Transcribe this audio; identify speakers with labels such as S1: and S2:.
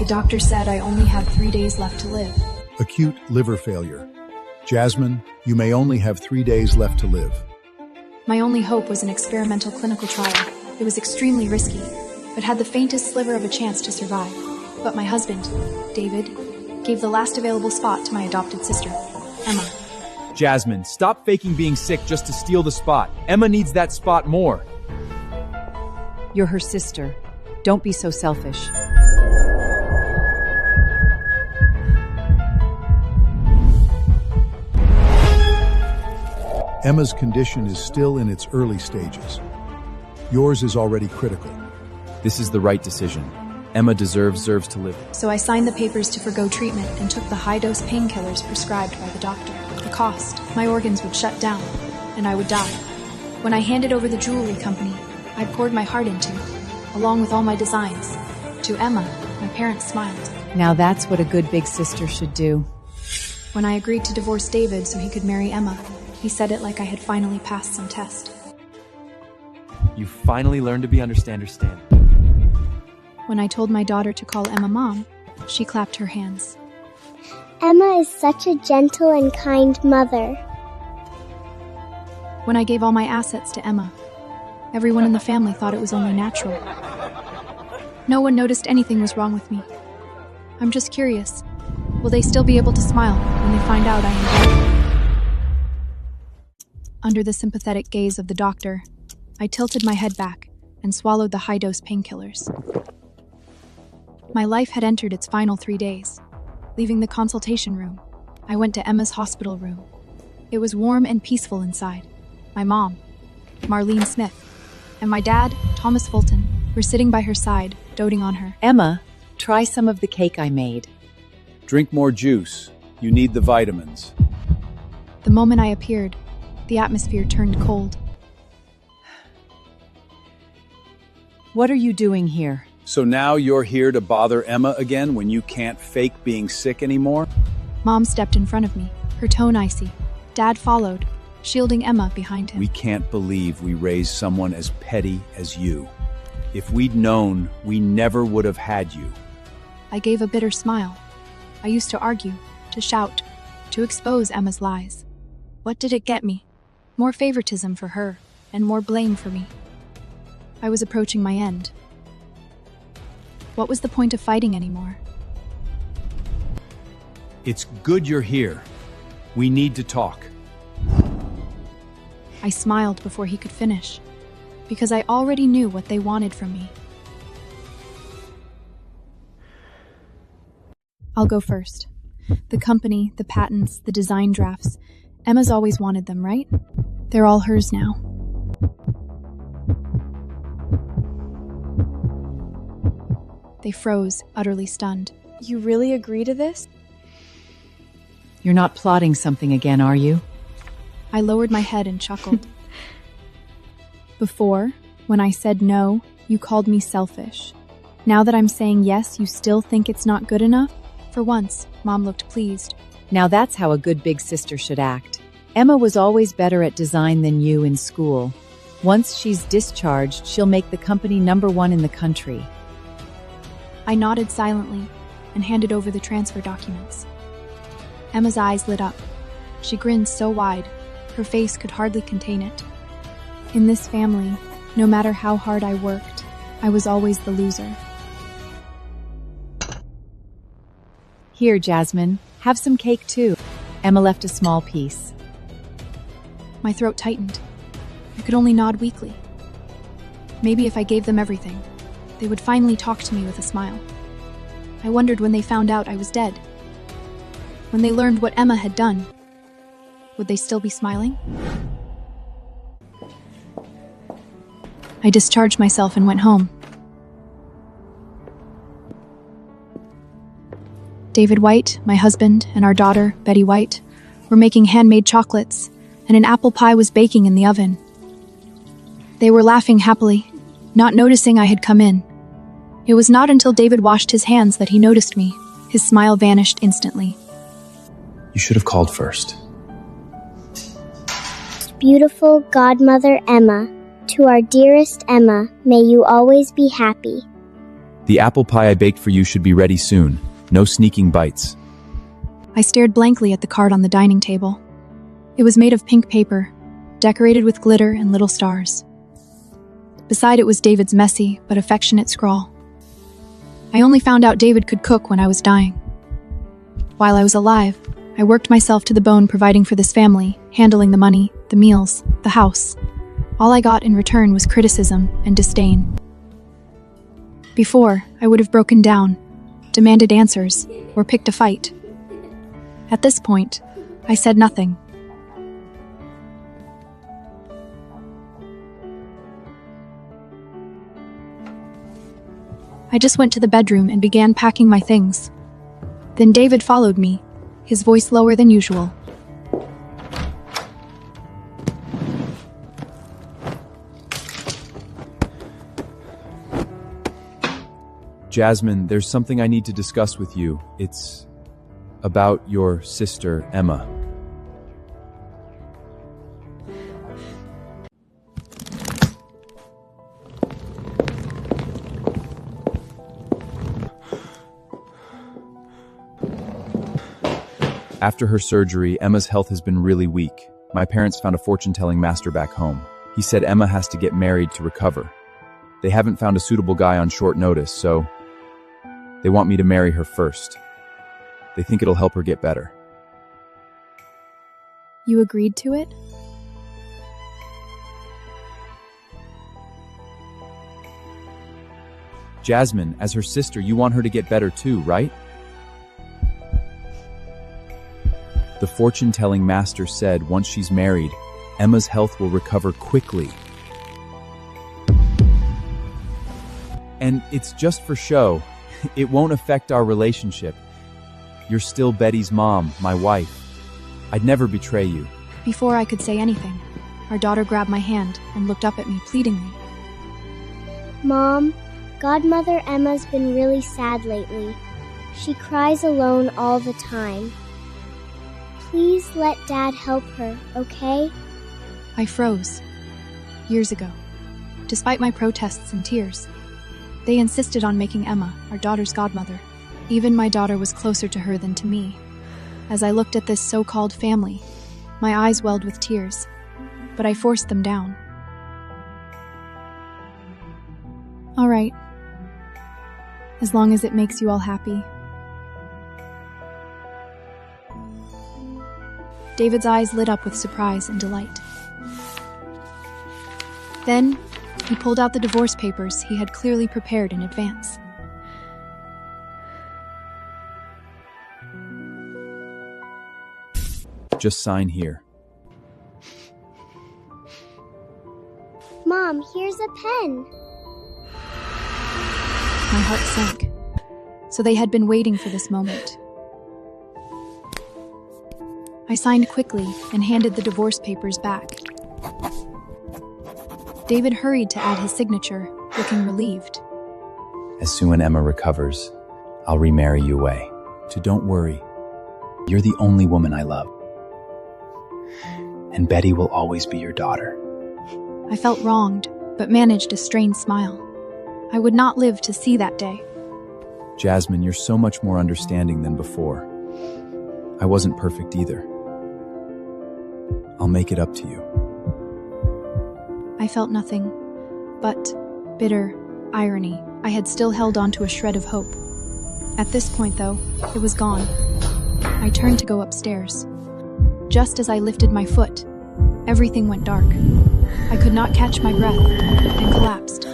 S1: The doctor said I only had 3 days left to live.
S2: Acute liver failure. Jasmine, you may only have 3 days left to live.
S1: My only hope was an experimental clinical trial. It was extremely risky, but had the faintest sliver of a chance to survive. But my husband, David, gave the last available spot to my adopted sister, Emma.
S3: Jasmine, stop faking being sick just to steal the spot. Emma needs that spot more.
S4: You're her sister. Don't be so selfish.
S2: Emma's condition is still in its early stages. Yours is already critical.
S3: This is the right decision. Emma deserves to live.
S1: So I signed the papers to forgo treatment and took the high-dose painkillers prescribed by the doctor. The cost, my organs would shut down, and I would die. When I handed over the jewelry company, I poured my heart into, along with all my designs. To Emma, my parents smiled.
S4: Now that's what a good big sister should do.
S1: When I agreed to divorce David so he could marry Emma, he said it like I had finally passed some test.
S3: You finally learned to be understand.
S1: When I told my daughter to call Emma Mom, she clapped her hands.
S5: Emma is such a gentle and kind mother.
S1: When I gave all my assets to Emma, everyone in the family thought it was only natural. No one noticed anything was wrong with me. I'm just curious. Will they still be able to smile when they find out I am dead? Under the sympathetic gaze of the doctor, I tilted my head back and swallowed the high-dose painkillers. My life had entered its final 3 days. Leaving the consultation room, I went to Emma's hospital room. It was warm and peaceful inside. My mom, Marlene Smith, and my dad, Thomas Fulton, were sitting by her side, doting on her.
S4: Emma, try some of the cake I made.
S2: Drink more juice. You need the vitamins.
S1: The moment I appeared, the atmosphere turned cold.
S4: What are you doing here?
S2: So now you're here to bother Emma again when you can't fake being sick anymore?
S1: Mom stepped in front of me, her tone icy. Dad followed, shielding Emma behind him.
S2: We can't believe we raised someone as petty as you. If we'd known, we never would have had you.
S1: I gave a bitter smile. I used to argue, to shout, to expose Emma's lies. What did it get me? More favoritism for her, and more blame for me. I was approaching my end. What was the point of fighting anymore?
S2: It's good you're here. We need to talk.
S1: I smiled before he could finish, because I already knew what they wanted from me. I'll go first. The company, the patents, the design drafts. Emma's always wanted them, right? They're all hers now. They froze, utterly stunned.
S6: You really agree to this?
S4: You're not plotting something again, are you?
S1: I lowered my head and chuckled. Before, when I said no, you called me selfish. Now that I'm saying yes, you still think it's not good enough? For once, Mom looked pleased.
S4: Now that's how a good big sister should act. Emma was always better at design than you in school. Once she's discharged, she'll make the company #1 in the country.
S1: I nodded silently and handed over the transfer documents. Emma's eyes lit up. She grinned so wide, her face could hardly contain it. In this family, no matter how hard I worked, I was always the loser.
S4: Here, Jasmine, have some cake too. Emma left a small piece.
S1: My throat tightened. I could only nod weakly. Maybe if I gave them everything, they would finally talk to me with a smile. I wondered when they found out I was dead. When they learned what Emma had done, would they still be smiling? I discharged myself and went home. David White, my husband, and our daughter, Betty White, were making handmade chocolates, and an apple pie was baking in the oven. They were laughing happily, not noticing I had come in. It was not until David washed his hands that he noticed me. His smile vanished instantly.
S3: You should have called first.
S5: Beautiful godmother Emma, to our dearest Emma, may you always be happy.
S3: The apple pie I baked for you should be ready soon. No sneaking bites.
S1: I stared blankly at the card on the dining table. It was made of pink paper, decorated with glitter and little stars. Beside it was David's messy but affectionate scrawl. I only found out David could cook when I was dying. While I was alive, I worked myself to the bone providing for this family, handling the money, the meals, the house. All I got in return was criticism and disdain. Before, I would have broken down, demanded answers, or picked a fight. At this point, I said nothing. I just went to the bedroom and began packing my things. Then David followed me, his voice lower than usual.
S3: Jasmine, there's something I need to discuss with you. It's about your sister, Emma. After her surgery, Emma's health has been really weak. My parents found a fortune-telling master back home. He said Emma has to get married to recover. They haven't found a suitable guy on short notice, so they want me to marry her first. They think it'll help her get better.
S1: You agreed to it?
S3: Jasmine, as her sister, you want her to get better too, right? The fortune-telling master said once she's married, Emma's health will recover quickly. And it's just for show. It won't affect our relationship. You're still Betty's mom, my wife. I'd never betray you.
S1: Before I could say anything, our daughter grabbed my hand and looked up at me pleadingly.
S5: Mom, Godmother Emma's been really sad lately. She cries alone all the time. Please let Dad help her, okay?
S1: I froze. Years ago. Despite my protests and tears, they insisted on making Emma our daughter's godmother. Even my daughter was closer to her than to me. As I looked at this so-called family, my eyes welled with tears, but I forced them down. All right. As long as it makes you all happy. David's eyes lit up with surprise and delight. Then, he pulled out the divorce papers he had clearly prepared in advance.
S3: Just sign here.
S5: Mom, here's a pen.
S1: My heart sank. So they had been waiting for this moment. I signed quickly and handed the divorce papers back. David hurried to add his signature, looking relieved.
S2: As soon as Emma recovers, I'll remarry you away.
S3: So don't worry.
S2: You're the only woman I love. And Betty will always be your daughter.
S1: I felt wronged, but managed a strained smile. I would not live to see that day.
S3: Jasmine, you're so much more understanding than before. I wasn't perfect either. I'll make it up to you.
S1: I felt nothing but bitter irony. I had still held on to a shred of hope. At this point, though, it was gone. I turned to go upstairs. Just as I lifted my foot, everything went dark. I could not catch my breath and collapsed.